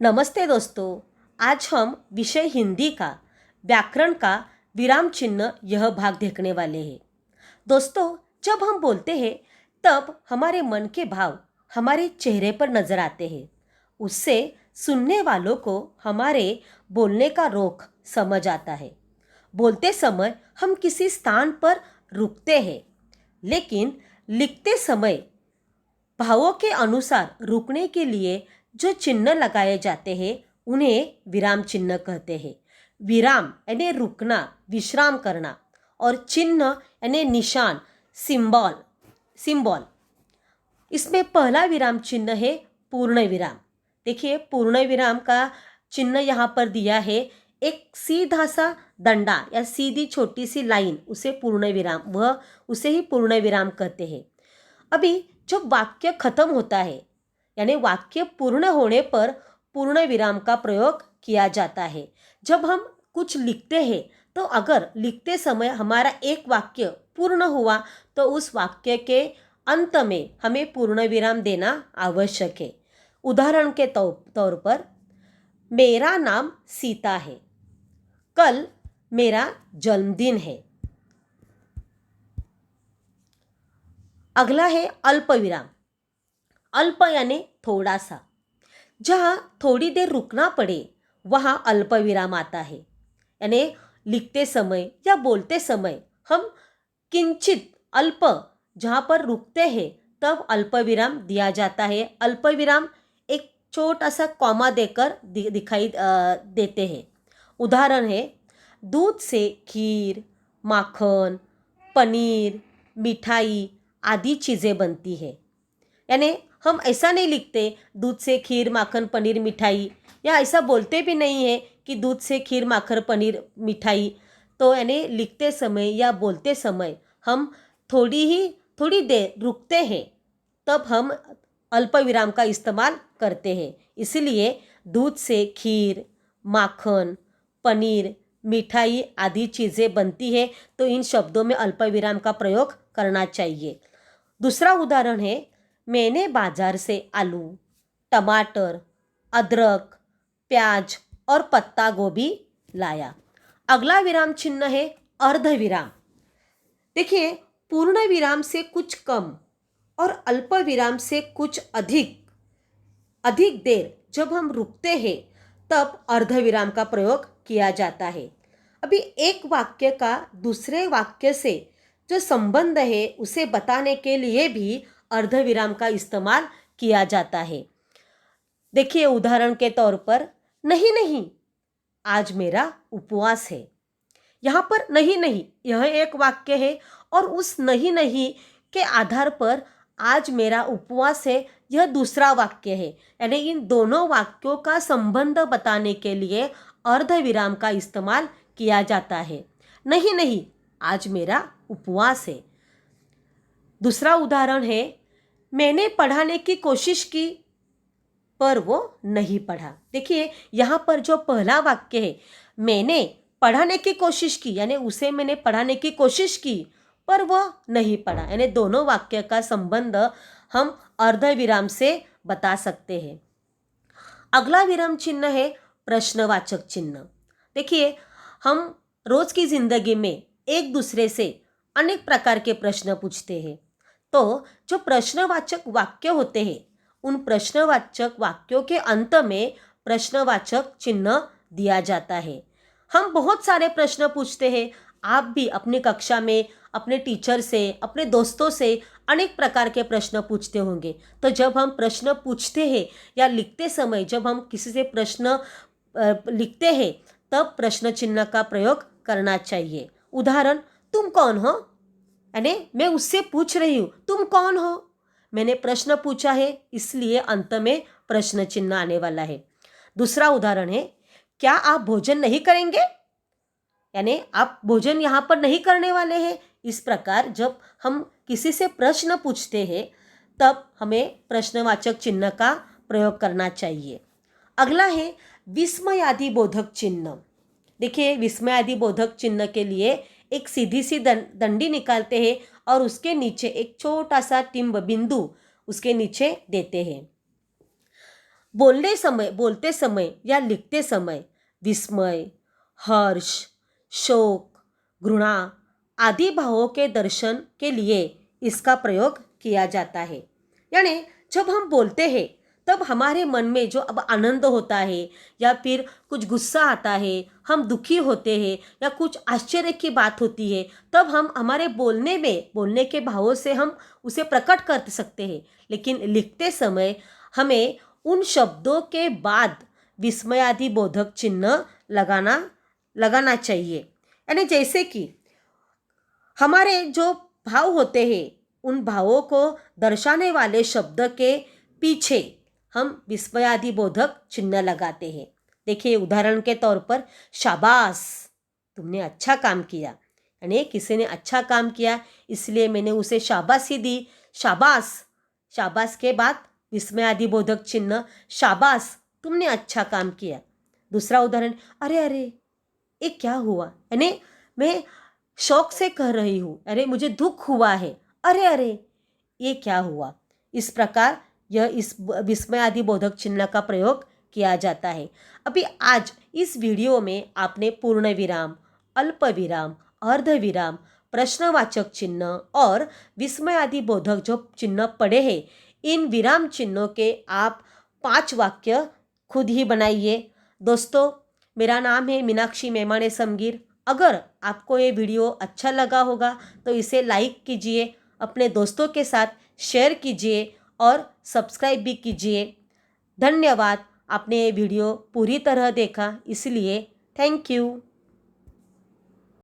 नमस्ते दोस्तों। आज हम विषय हिंदी का व्याकरण का विराम चिन्ह यह भाग देखने वाले हैं। दोस्तों, जब हम बोलते हैं तब हमारे मन के भाव हमारे चेहरे पर नजर आते हैं। उससे सुनने वालों को हमारे बोलने का रोक समझ आता है। बोलते समय हम किसी स्थान पर रुकते हैं, लेकिन लिखते समय भावों के अनुसार रुकने के लिए जो चिन्ह लगाए जाते हैं उन्हें विराम चिन्ह कहते हैं। विराम यानी रुकना, विश्राम करना, और चिन्ह यानी निशान, सिंबल सिंबल। इसमें पहला विराम चिन्ह है पूर्ण विराम। देखिए, पूर्ण विराम का चिन्ह यहाँ पर दिया है। एक सीधा सा डंडा या सीधी छोटी सी लाइन, उसे पूर्ण विराम, वह उसे ही पूर्ण विराम कहते हैं। अभी जब वाक्य खत्म होता है यानी वाक्य पूर्ण होने पर पूर्ण विराम का प्रयोग किया जाता है। जब हम कुछ लिखते हैं तो अगर लिखते समय हमारा एक वाक्य पूर्ण हुआ तो उस वाक्य के अंत में हमें पूर्ण विराम देना आवश्यक है। उदाहरण के तौर पर, मेरा नाम सीता है, कल मेरा जन्मदिन है। अगला है अल्प विराम। अल्प यानी थोड़ा सा। जहाँ थोड़ी देर रुकना पड़े वहाँ अल्प विराम आता है। यानी लिखते समय या बोलते समय हम किंचित अल्प जहाँ पर रुकते हैं तब अल्प विराम दिया जाता है। अल्प विराम एक छोटा सा कॉमा देकर दिखाई देते हैं। उदाहरण है, दूध से खीर, माखन, पनीर, मिठाई आदि चीज़ें बनती है। यानी हम ऐसा नहीं लिखते दूध से खीर, माखन, पनीर, मिठाई, या ऐसा बोलते भी नहीं है कि दूध से खीर, माखन, पनीर, मिठाई। तो यानी लिखते समय या बोलते समय हम थोड़ी देर रुकते हैं, तब हम अल्प विराम का इस्तेमाल करते हैं। इसलिए दूध से खीर, माखन, पनीर, मिठाई आदि चीज़ें बनती है, तो इन शब्दों में अल्प विराम का प्रयोग करना चाहिए। दूसरा उदाहरण है, मैंने बाजार से आलू, टमाटर, अदरक, प्याज और पत्ता गोभी लाया। अगला विराम चिन्ह है अर्ध विराम। देखिए, पूर्ण विराम से कुछ कम और अल्प विराम से कुछ अधिक देर जब हम रुकते हैं तब अर्ध विराम का प्रयोग किया जाता है। अभी एक वाक्य का दूसरे वाक्य से जो संबंध है उसे बताने के लिए भी अर्ध विराम का इस्तेमाल किया जाता है। देखिए, उदाहरण के तौर पर, नहीं नहीं आज मेरा उपवास है। यहाँ पर नहीं नहीं यह एक वाक्य है और उस नहीं नहीं के आधार पर आज मेरा उपवास है यह दूसरा वाक्य है। यानी इन दोनों वाक्यों का संबंध बताने के लिए अर्ध विराम का इस्तेमाल किया जाता है। नहीं नहीं आज मेरा उपवास है। दूसरा उदाहरण है, मैंने पढ़ाने की कोशिश की पर वो नहीं पढ़ा। देखिए, यहाँ पर जो पहला वाक्य है, मैंने पढ़ाने की कोशिश की, यानी उसे मैंने पढ़ाने की कोशिश की पर वह नहीं पढ़ा। यानी दोनों वाक्य का संबंध हम अर्ध विराम से बता सकते हैं। अगला विराम चिन्ह है प्रश्नवाचक चिन्ह। देखिए, हम रोज की जिंदगी में एक दूसरे से अनेक प्रकार के प्रश्न पूछते हैं। तो जो प्रश्नवाचक वाक्य होते हैं उन प्रश्नवाचक वाक्यों के अंत में प्रश्नवाचक चिन्ह दिया जाता है। हम बहुत सारे प्रश्न पूछते हैं। आप भी अपनी कक्षा में अपने टीचर से, अपने दोस्तों से अनेक प्रकार के प्रश्न पूछते होंगे। तो जब हम प्रश्न पूछते हैं या लिखते समय जब हम किसी से प्रश्न लिखते हैं तब प्रश्न चिन्ह का प्रयोग करना चाहिए। उदाहरण, तुम कौन हो? यानी मैं उससे पूछ रही हूँ तुम कौन हो। मैंने प्रश्न पूछा है इसलिए अंत में प्रश्न चिन्ह आने वाला है। दूसरा उदाहरण है, क्या आप भोजन नहीं करेंगे? यानी आप भोजन यहाँ पर नहीं करने वाले हैं। इस प्रकार जब हम किसी से प्रश्न पूछते हैं तब हमें प्रश्नवाचक चिन्ह का प्रयोग करना चाहिए। अगला है विस्मयादि बोधक चिन्ह। देखिए, विस्मयादि बोधक चिन्ह के लिए एक सीधी सी दंडी निकालते हैं और उसके नीचे एक छोटा सा टिम्ब बिंदु उसके नीचे देते हैं। बोलते समय या लिखते समय विस्मय, हर्ष, शोक, घृणा आदि भावों के दर्शन के लिए इसका प्रयोग किया जाता है। यानी जब हम बोलते हैं तब हमारे मन में जो अब आनंद होता है या फिर कुछ गुस्सा आता है, हम दुखी होते हैं या कुछ आश्चर्य की बात होती है, तब हम हमारे बोलने के भावों से हम उसे प्रकट कर सकते हैं। लेकिन लिखते समय हमें उन शब्दों के बाद विस्मयादि बोधक चिन्ह लगाना चाहिए। यानी जैसे कि हमारे जो भाव होते हैं उन भावों को दर्शाने वाले शब्द के पीछे हम विस्मयादि बोधक चिन्ह लगाते हैं। देखिए उदाहरण के तौर पर शाबाश, तुमने अच्छा काम किया, यानी किसी ने अच्छा काम किया इसलिए मैंने उसे शाबाशी दी। शाबाश, शाबाश के बाद विस्मयादि बोधक चिन्ह शाबाश, तुमने अच्छा काम किया। दूसरा उदाहरण, अरे अरे ये क्या हुआ, यानी मैं शौक से कह रही हूँ, अरे मुझे दुख हुआ है, अरे अरे ये क्या हुआ। इस प्रकार यह इस विस्मयादि बोधक चिन्ह का प्रयोग किया जाता है। अभी आज इस वीडियो में आपने पूर्ण विराम, अल्प विराम, अर्ध विराम, प्रश्नवाचक चिन्ह और विस्मयादि बोधक जो चिन्ह पढ़े हैं, इन विराम चिन्हों के आप 5 वाक्य खुद ही बनाइए। दोस्तों, मेरा नाम है मीनाक्षी मेमाने समगीर। अगर आपको ये वीडियो अच्छा लगा होगा तो इसे लाइक कीजिए, अपने दोस्तों के साथ शेयर कीजिए और सब्सक्राइब भी कीजिए। धन्यवाद, आपने ये वीडियो पूरी तरह देखा, इसलिए थैंक यू।